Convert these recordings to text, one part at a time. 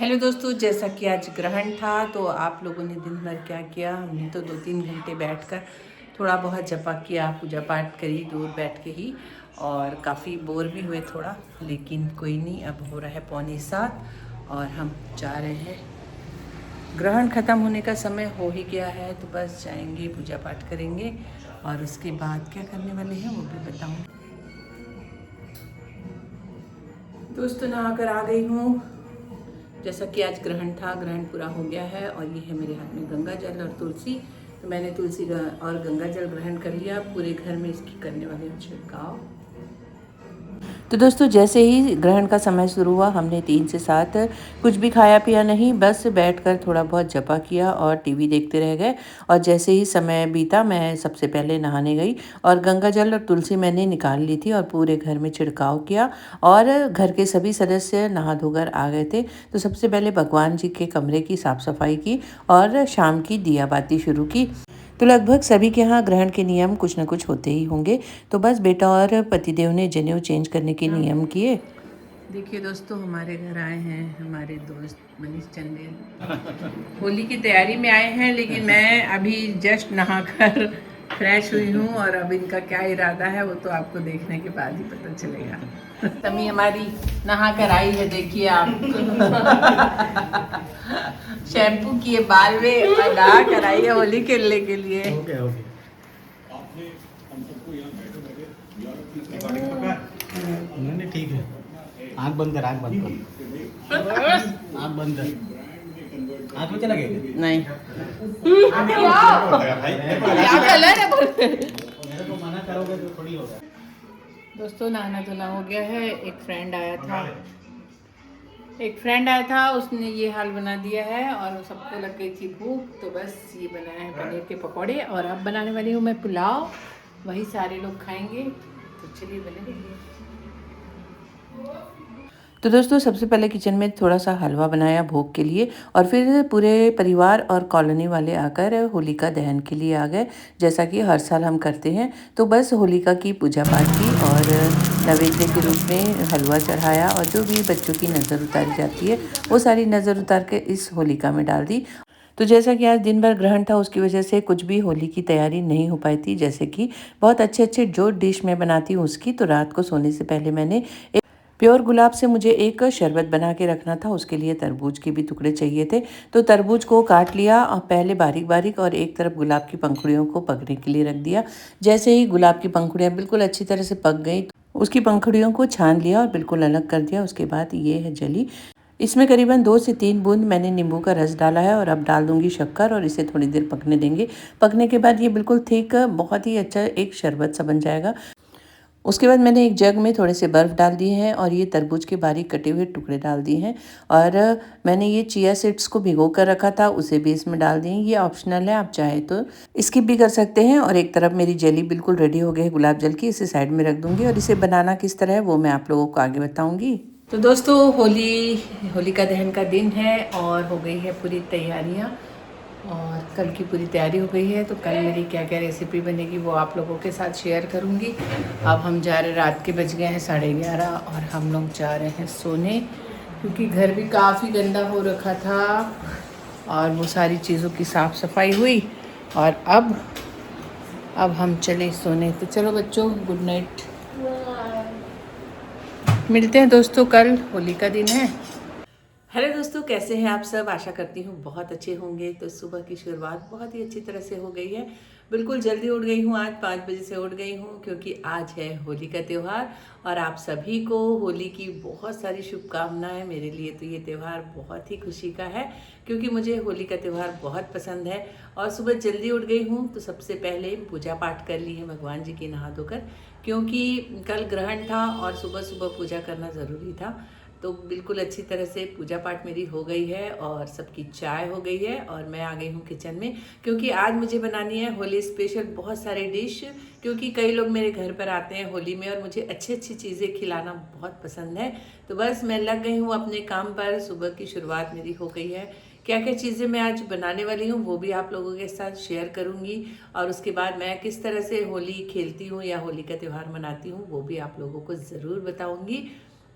Hello दोस्तों, जैसा कि आज ग्रहण था तो आप लोगों ने दिन भर क्या किया। हमने तो 2-3 घंटे बैठकर थोड़ा बहुत जपा किया, पूजा पाठ करी दूर बैठ के ही, और काफ़ी बोर भी हुए थोड़ा, लेकिन कोई नहीं। अब हो रहा है 6:45 और हम जा रहे हैं। ग्रहण ख़त्म होने का समय हो ही गया है, तो बस जाएंगे, पूजा पाठ करेंगे और उसके बाद क्या करने वाले हैं वो भी बताऊँगी। दोस्तों, नहाकर आ गई हूँ। जैसा कि आज ग्रहण था, ग्रहण पूरा हो गया है और ये है मेरे हाथ में गंगा जल और तुलसी। तो मैंने तुलसी और गंगा जल ग्रहण कर लिया। पूरे घर में इसकी करने वाले हूँ छिड़काव। तो दोस्तों, जैसे ही ग्रहण का समय शुरू हुआ, हमने 3 से 7 कुछ भी खाया पिया नहीं, बस बैठकर थोड़ा बहुत जपा किया और टीवी देखते रह गए। और जैसे ही समय बीता, मैं सबसे पहले नहाने गई और गंगा जल और तुलसी मैंने निकाल ली थी और पूरे घर में छिड़काव किया। और घर के सभी सदस्य नहा धोकर आ गए थे, तो सबसे पहले भगवान जी के कमरे की साफ़ सफाई की और शाम की दिया बाती शुरू की। तो लगभग सभी के यहाँ ग्रहण के नियम कुछ न कुछ होते ही होंगे। तो बस बेटा और पतिदेव ने जनेऊ चेंज करने के नियम किए। देखिए दोस्तों, हमारे घर आए हैं हमारे दोस्त मनीष चंदेल। होली की तैयारी में आए हैं, लेकिन मैं अभी जस्ट नहाकर फ्रेश हुई हूँ और अब इनका क्या इरादा है वो तो आपको देखने के बाद ही पता चलेगा। तमी हमारी नहा कर आई है, देखिए आप। शैम्पू किए बाल में और नहा कर आई है होली खेलने के लिए। Okay okay. नहीं नहीं ठीक है। आँख बंद कर, आँख बंद कर, आँख बंद कर। आँख में चला गया नहीं, क्या कलर है मेरे को मना करोगे तो थोड़ी होगा। दोस्तों, नहाना धोना हो गया है। एक फ्रेंड आया था, उसने ये हाल बना दिया है और सबको लग गई थी भूख, तो बस ये बनाया है पनीर के पकौड़े। और अब बनाने वाली हूँ मैं पुलाव, वही सारे लोग खाएंगे, तो चलिए बने रहिए। तो दोस्तों, सबसे पहले किचन में थोड़ा सा हलवा बनाया भोग के लिए और फिर पूरे परिवार और कॉलोनी वाले आकर होलिका दहन के लिए आ गए, जैसा कि हर साल हम करते हैं। तो बस होलिका की पूजा पाठ की और नैवेद्य के रूप में हलवा चढ़ाया और जो भी बच्चों की नज़र उतारी जाती है वो सारी नज़र उतार के इस होलिका में डाल दी। तो जैसा कि आज दिन भर ग्रहण था, उसकी वजह से कुछ भी होली की तैयारी नहीं हो पाई थी। जैसे कि बहुत अच्छे अच्छे जो डिश मैं बनाती हूँ उसकी, तो रात को सोने से पहले मैंने प्योर गुलाब से मुझे एक शरबत बना के रखना था, उसके लिए तरबूज के भी टुकड़े चाहिए थे। तो तरबूज को काट लिया और पहले बारीक बारीक और एक तरफ गुलाब की पंखुड़ियों को पकने के लिए रख दिया। जैसे ही गुलाब की पंखुड़ियाँ बिल्कुल अच्छी तरह से पक गई, उसकी पंखुड़ियों को छान लिया और बिल्कुल अलग कर दिया। उसके बाद ये है जली, इसमें करीबन 2 से 3 बूंद मैंने नींबू का रस डाला है और अब डाल दूंगी शक्कर और इसे थोड़ी देर पकने देंगे। पकने के बाद ये बिल्कुल थिक, बहुत ही अच्छा एक शरबत सा बन जाएगा। उसके बाद मैंने एक जग में थोड़े से बर्फ़ डाल दिए हैं और ये तरबूज के बारीक कटे हुए टुकड़े डाल दिए हैं। और मैंने ये चिया सीड्स को भिगो कर रखा था, उसे भी इसमें डाल दिए। ये ऑप्शनल है, आप चाहे तो स्किप भी कर सकते हैं। और एक तरफ मेरी जेली बिल्कुल रेडी हो गई है गुलाब जल की, इसे साइड में रख दूंगी और इसे बनाना किस तरह है वो मैं आप लोगों को आगे बताऊंगी। तो दोस्तों, होलिका दहन का दिन है और हो गई है पूरी तैयारियाँ और कल की पूरी तैयारी हो गई है। तो कल मेरी क्या क्या रेसिपी बनेगी वो आप लोगों के साथ शेयर करूंगी। अब हम जा रहे, रात के बज गए हैं 11:30 और हम लोग जा रहे हैं सोने, क्योंकि घर भी काफ़ी गंदा हो रखा था और वो सारी चीज़ों की साफ़ सफाई हुई। और अब हम चले सोने। तो चलो बच्चों, गुड नाइट। मिलते हैं दोस्तों, कल होली का दिन है। हेलो दोस्तों, कैसे हैं आप सब? आशा करती हूँ बहुत अच्छे होंगे। तो सुबह की शुरुआत बहुत ही अच्छी तरह से हो गई है। बिल्कुल जल्दी उठ गई हूँ, आज 5 बजे से उठ गई हूँ, क्योंकि आज है होली का त्यौहार और आप सभी को होली की बहुत सारी शुभकामनाएं। मेरे लिए तो ये त्यौहार बहुत ही खुशी का है, क्योंकि मुझे होली का त्यौहार बहुत पसंद है। और सुबह जल्दी उठ गई हूँ, तो सबसे पहले पूजा पाठ कर ली है भगवान जी की नहा धोकर, क्योंकि कल ग्रहण था और सुबह सुबह पूजा करना ज़रूरी था। तो बिल्कुल अच्छी तरह से पूजा पाठ मेरी हो गई है और सबकी चाय हो गई है और मैं आ गई हूँ किचन में, क्योंकि आज मुझे बनानी है होली स्पेशल बहुत सारे डिश। क्योंकि कई लोग मेरे घर पर आते हैं होली में और मुझे अच्छी अच्छी चीज़ें खिलाना बहुत पसंद है। तो बस मैं लग गई हूँ अपने काम पर, सुबह की शुरुआत मेरी हो गई है। क्या क्या चीज़ें मैं आज बनाने वाली हूँ वो भी आप लोगों के साथ शेयर करूँगी, और उसके बाद मैं किस तरह से होली खेलती हूँ या होली का त्यौहार मनाती हूँ वो भी आप लोगों को ज़रूर बताऊँगी।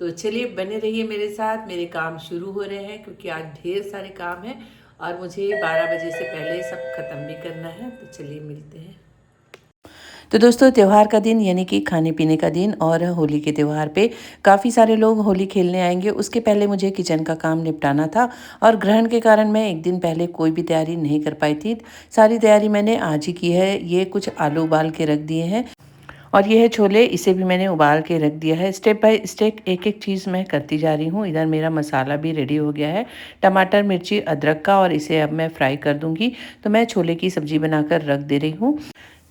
तो चलिए बने रहिए मेरे साथ, मेरे काम शुरू हो रहे हैं क्योंकि आज ढेर सारे काम हैं और मुझे 12 बजे से पहले सब ख़त्म भी करना है। तो चलिए मिलते हैं। तो दोस्तों, त्योहार का दिन यानी कि खाने पीने का दिन और होली के त्यौहार पे काफ़ी सारे लोग होली खेलने आएंगे। उसके पहले मुझे किचन का काम निपटाना था और ग्रहण के कारण मैं एक दिन पहले कोई भी तैयारी नहीं कर पाई थी। सारी तैयारी मैंने आज ही की है। ये कुछ आलू उबाल के रख दिए हैं और ये है छोले, इसे भी मैंने उबाल के रख दिया है। स्टेप बाय स्टेप एक एक चीज़ मैं करती जा रही हूँ। इधर मेरा मसाला भी रेडी हो गया है, टमाटर मिर्ची अदरक का, और इसे अब मैं फ्राई कर दूँगी। तो मैं छोले की सब्ज़ी बनाकर रख दे रही हूँ।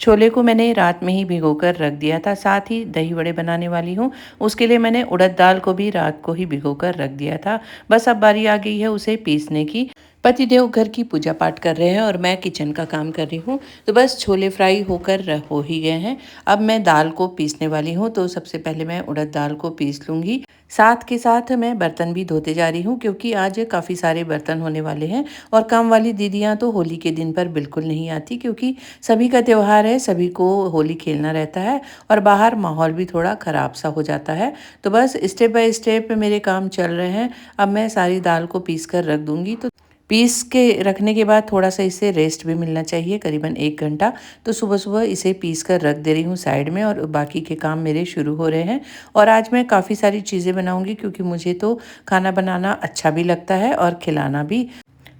छोले को मैंने रात में ही भिगोकर रख दिया था। साथ ही दही वड़े बनाने वाली हूँ, उसके लिए मैंने उड़द दाल को भी रात को ही भिगोकर रख दिया था। बस अब बारी आ गई है उसे पीसने की। पतिदेव घर की पूजा पाठ कर रहे हैं और मैं किचन का काम कर रही हूँ। तो बस छोले फ्राई होकर हो ही गए हैं। अब मैं दाल को पीसने वाली हूँ। तो सबसे पहले मैं उड़द दाल को पीस लूँगी। साथ के साथ मैं बर्तन भी धोते जा रही हूँ क्योंकि आज काफ़ी सारे बर्तन होने वाले हैं। और काम वाली दीदियाँ तो होली के दिन पर बिल्कुल नहीं आती क्योंकि सभी का त्यौहार है, सभी को होली खेलना रहता है और बाहर माहौल भी थोड़ा ख़राब सा हो जाता है। तो बस स्टेप बाय स्टेप मेरे काम चल रहे हैं। अब मैं सारी दाल को पीस कर रख दूँगी। तो पीस के रखने के बाद थोड़ा सा इसे रेस्ट भी मिलना चाहिए, करीबन 1 घंटा। तो सुबह सुबह इसे पीस कर रख दे रही हूँ साइड में और बाकी के काम मेरे शुरू हो रहे हैं। और आज मैं काफ़ी सारी चीज़ें बनाऊँगी क्योंकि मुझे तो खाना बनाना अच्छा भी लगता है और खिलाना भी।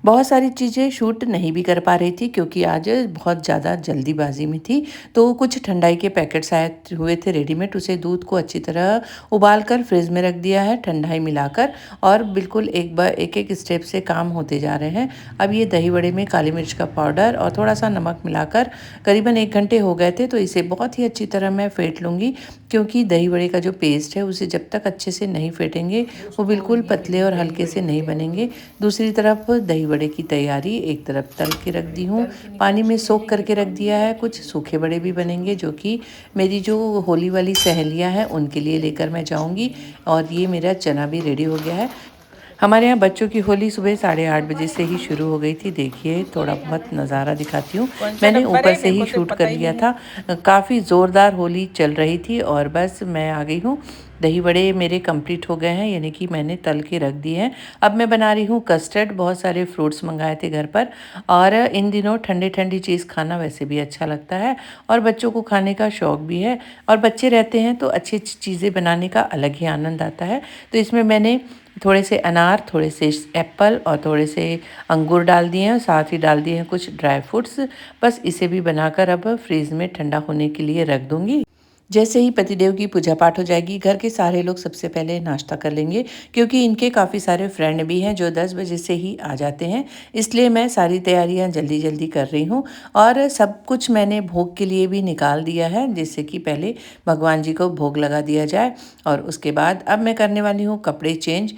बहुत सारी चीज़ें शूट नहीं भी कर पा रही थी क्योंकि आज बहुत ज़्यादा जल्दीबाजी में थी। तो कुछ ठंडाई के पैकेट्स आए हुए थे रेडीमेड, उसे दूध को अच्छी तरह उबाल कर फ्रिज में रख दिया है ठंडाई मिलाकर। और बिल्कुल एक एक स्टेप से काम होते जा रहे हैं। अब ये दही बड़े में काली मिर्च का पाउडर और थोड़ा सा नमक मिलाकर करीबन 1 घंटे हो गए थे। तो इसे बहुत ही अच्छी तरह मैं फेंट लूँगी क्योंकि दही बड़े का जो पेस्ट है उसे जब तक अच्छे से नहीं फेंटेंगे वो बिल्कुल पतले और हल्के से नहीं बनेंगे। दूसरी तरफ दही बड़े की तैयारी, एक तरफ तल के रख दी हूँ, पानी में सोख करके रख दिया है। कुछ सूखे बड़े भी बनेंगे जो कि मेरी जो होली वाली सहेलियाँ हैं उनके लिए लेकर मैं जाऊँगी। और ये मेरा चना भी रेडी हो गया है। हमारे यहाँ बच्चों की होली सुबह 8:30 बजे से ही शुरू हो गई थी। देखिए थोड़ा बहुत नज़ारा दिखाती हूँ। मैंने ऊपर से ही शूट कर लिया था। काफ़ी ज़ोरदार होली चल रही थी और बस मैं आ गई हूँ। दही बड़े मेरे कंप्लीट हो गए हैं, यानी कि मैंने तल के रख दिए हैं। अब मैं बना रही हूँ कस्टर्ड। बहुत सारे फ्रूट्स मंगाए थे घर पर और इन दिनों ठंडी ठंडी चीज़ खाना वैसे भी अच्छा लगता है और बच्चों को खाने का शौक़ भी है। और बच्चे रहते हैं तो अच्छी अच्छी चीज़ें बनाने का अलग ही आनंद आता है। तो इसमें मैंने थोड़े से अनार, थोड़े से एप्पल और थोड़े से अंगूर डाल दिए हैं। साथ ही डाल दिए हैं कुछ ड्राई फ्रूट्स। बस इसे भी बनाकर अब फ्रीज़ में ठंडा होने के लिए रख दूँगी। जैसे ही पतिदेव की पूजा पाठ हो जाएगी, घर के सारे लोग सबसे पहले नाश्ता कर लेंगे क्योंकि इनके काफ़ी सारे फ्रेंड भी हैं जो 10 बजे से ही आ जाते हैं। इसलिए मैं सारी तैयारियां जल्दी जल्दी कर रही हूँ और सब कुछ मैंने भोग के लिए भी निकाल दिया है, जिससे कि पहले भगवान जी को भोग लगा दिया जाए। और उसके बाद अब मैं करने वाली हूँ कपड़े चेंज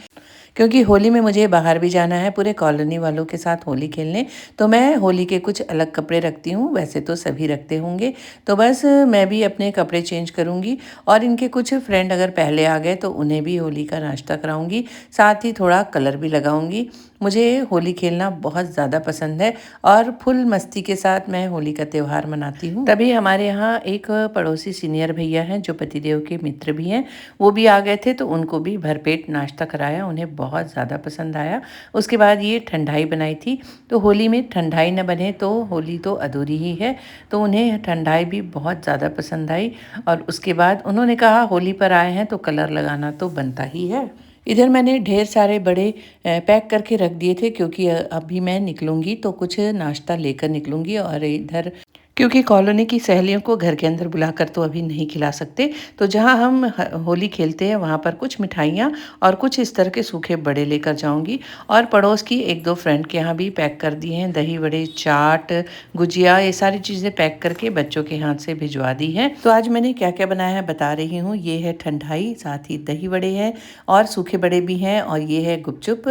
क्योंकि होली में मुझे बाहर भी जाना है पूरे कॉलोनी वालों के साथ होली खेलने। तो मैं होली के कुछ अलग कपड़े रखती हूँ, वैसे तो सभी रखते होंगे। तो बस मैं भी अपने कपड़े चेंज करूँगी और इनके कुछ फ्रेंड अगर पहले आ गए तो उन्हें भी होली का नाश्ता कराऊँगी। साथ ही थोड़ा कलर भी लगाऊँगी। मुझे होली खेलना बहुत ज़्यादा पसंद है और फुल मस्ती के साथ मैं होली का त्यौहार मनाती हूँ। तभी हमारे यहाँ एक पड़ोसी सीनियर भैया हैं जो पतिदेव के मित्र भी हैं, वो भी आ गए थे। तो उनको भी भरपेट नाश्ता कराया, उन्हें बहुत ज़्यादा पसंद आया। उसके बाद ये ठंडाई बनाई थी। तो होली में ठंडाई न बने तो होली तो अधूरी ही है। तो उन्हें ठंडाई भी बहुत ज़्यादा पसंद आई और उसके बाद उन्होंने कहा होली पर आए हैं तो कलर लगाना तो बनता ही है। इधर मैंने ढेर सारे बड़े पैक करके रख दिए थे क्योंकि अभी मैं निकलूँगी तो कुछ नाश्ता लेकर निकलूँगी। और इधर क्योंकि कॉलोनी की सहेलियों को घर के अंदर बुलाकर तो अभी नहीं खिला सकते, तो जहाँ हम होली खेलते हैं वहाँ पर कुछ मिठाइयाँ और कुछ इस तरह के सूखे बड़े लेकर जाऊँगी। और पड़ोस की 1-2 फ्रेंड के यहाँ भी पैक कर दिए हैं दही बड़े, चाट, गुजिया, ये सारी चीज़ें पैक करके बच्चों के हाथ से भिजवा दी हैं। तो आज मैंने क्या क्या बनाया है बता रही हूँ। ये है ठंडाई, साथ ही दही बड़े हैं और सूखे बड़े भी हैं। और ये है गुपचुप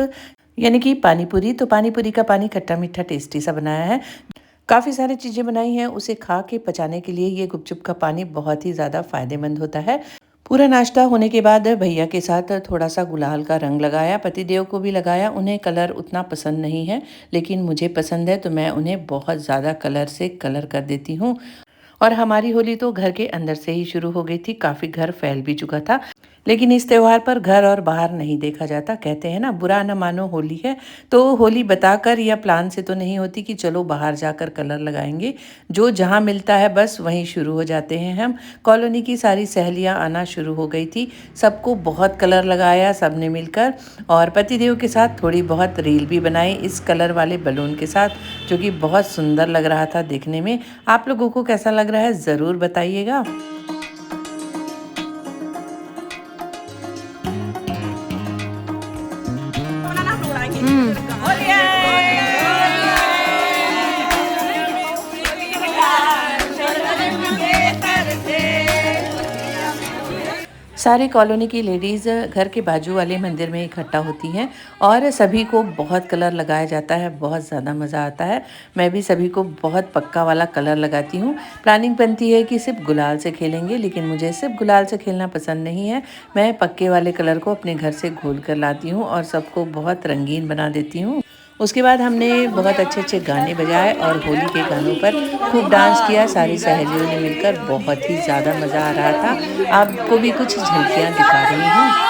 यानी कि पानी पूरी। तो पानी पूरी का पानी खट्टा मीठा टेस्टी सा बनाया है। काफ़ी सारी चीज़ें बनाई हैं, उसे खा के पचाने के लिए ये गुपचुप का पानी बहुत ही ज़्यादा फ़ायदेमंद होता है। पूरा नाश्ता होने के बाद भैया के साथ थोड़ा सा गुलाल का रंग लगाया, पतिदेव को भी लगाया। उन्हें कलर उतना पसंद नहीं है लेकिन मुझे पसंद है तो मैं उन्हें बहुत ज़्यादा कलर से कलर कर देती हूँ। और हमारी होली तो घर के अंदर से ही शुरू हो गई थी, काफ़ी घर फैल भी चुका था। लेकिन इस त्योहार पर घर और बाहर नहीं देखा जाता। कहते हैं ना, बुरा न मानो होली है। तो होली बताकर या प्लान से तो नहीं होती कि चलो बाहर जाकर कलर लगाएंगे। जो जहाँ मिलता है बस वहीं शुरू हो जाते हैं हम। कॉलोनी की सारी सहेलियाँ आना शुरू हो गई थी। सबको बहुत कलर लगाया सबने मिलकर, और पतिदेव के साथ थोड़ी बहुत रील भी बनाई इस कलर वाले बलून के साथ, जो कि बहुत सुंदर लग रहा था देखने में। आप लोगों को कैसा लग रहा है ज़रूर बताइएगा। सारी कॉलोनी की लेडीज़ घर के बाजू वाले मंदिर में इकट्ठा होती हैं और सभी को बहुत कलर लगाया जाता है। बहुत ज़्यादा मज़ा आता है। मैं भी सभी को बहुत पक्का वाला कलर लगाती हूँ। प्लानिंग बनती है कि सिर्फ गुलाल से खेलेंगे, लेकिन मुझे सिर्फ गुलाल से खेलना पसंद नहीं है। मैं पक्के वाले कलर को अपने घर से घोल कर लाती हूँ और सबको बहुत रंगीन बना देती हूँ। उसके बाद हमने बहुत अच्छे अच्छे गाने बजाए और होली के गानों पर खूब डांस किया। सारी सहेलियों ने मिलकर बहुत ही ज़्यादा मज़ा आ रहा था। आपको भी कुछ झलकियाँ दिखा रही हूँ।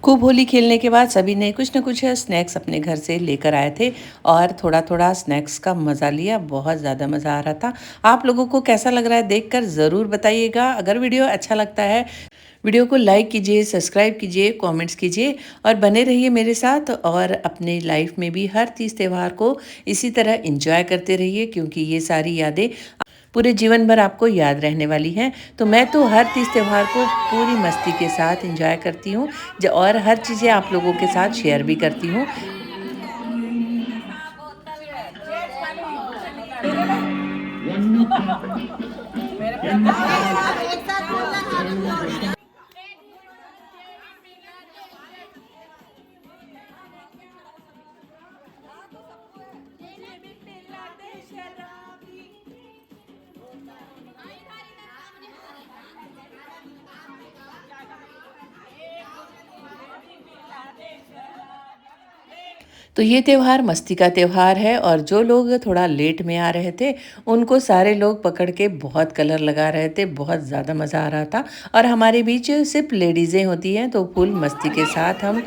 खूब होली खेलने के बाद सभी ने कुछ न कुछ स्नैक्स अपने घर से लेकर आए थे और थोड़ा थोड़ा स्नैक्स का मज़ा लिया। बहुत ज़्यादा मज़ा आ रहा था। आप लोगों को कैसा लग रहा है देखकर ज़रूर बताइएगा। अगर वीडियो अच्छा लगता है, वीडियो को लाइक कीजिए, सब्सक्राइब कीजिए, कमेंट्स कीजिए और बने रहिए मेरे साथ। और अपने लाइफ में भी हर तीज त्यौहार को इसी तरह एंजॉय करते रहिए, क्योंकि ये सारी यादें पूरे जीवन भर आपको याद रहने वाली हैं। तो मैं तो हर तीज त्यौहार को पूरी मस्ती के साथ एंजॉय करती हूँ और हर चीज़ें आप लोगों के साथ शेयर भी करती हूँ। तो ये त्योहार मस्ती का त्योहार है और जो लोग थोड़ा लेट में आ रहे थे उनको सारे लोग पकड़ के बहुत कलर लगा रहे थे। बहुत ज़्यादा मज़ा आ रहा था। और हमारे बीच सिर्फ लेडीज़ें होती हैं, तो फुल मस्ती के साथ हम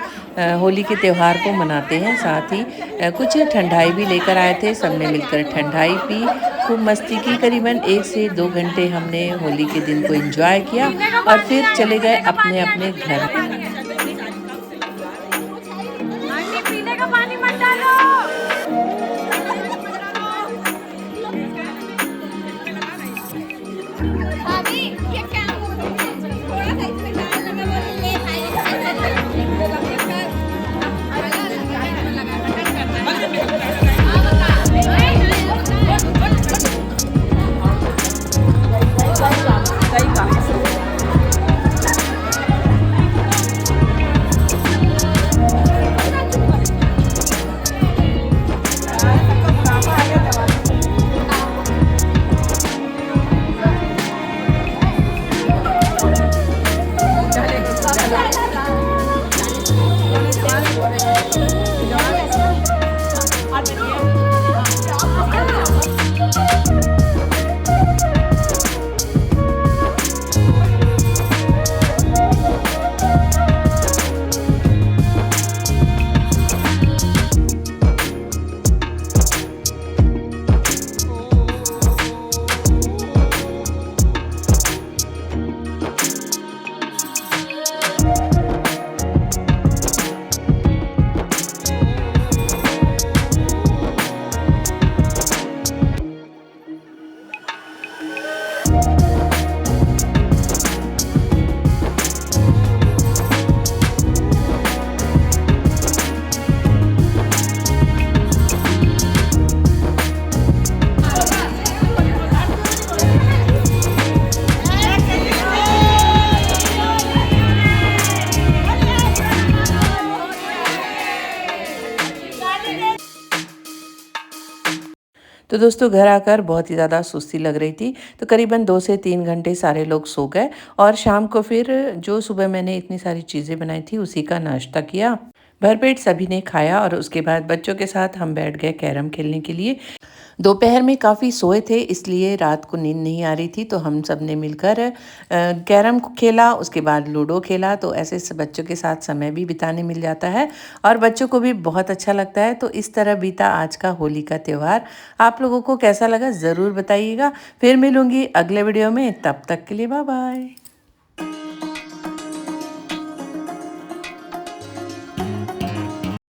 होली के त्यौहार को मनाते हैं। साथ ही कुछ ठंडाई भी लेकर आए थे। सबने मिलकर ठंडाई पी, खूब मस्ती की। करीबन 1 से 2 घंटे हमने होली के दिन को एंजॉय किया और फिर चले गए अपने अपने घर। पीने का पानी मत डालो। तो दोस्तों घर आकर बहुत ही ज़्यादा सुस्ती लग रही थी, तो करीबन 2 से 3 घंटे सारे लोग सो गए और शाम को फिर जो सुबह मैंने इतनी सारी चीज़ें बनाई थी उसी का नाश्ता किया। भरपेट सभी ने खाया और उसके बाद बच्चों के साथ हम बैठ गए कैरम खेलने के लिए। दोपहर में काफ़ी सोए थे इसलिए रात को नींद नहीं आ रही थी, तो हम सब ने मिलकर कैरम खेला, उसके बाद लूडो खेला। तो ऐसे बच्चों के साथ समय भी बिताने मिल जाता है और बच्चों को भी बहुत अच्छा लगता है। तो इस तरह बीता आज का होली का त्यौहार। आप लोगों को कैसा लगा ज़रूर बताइएगा। फिर मिलूँगी अगले वीडियो में, तब तक के लिए बाय बाय।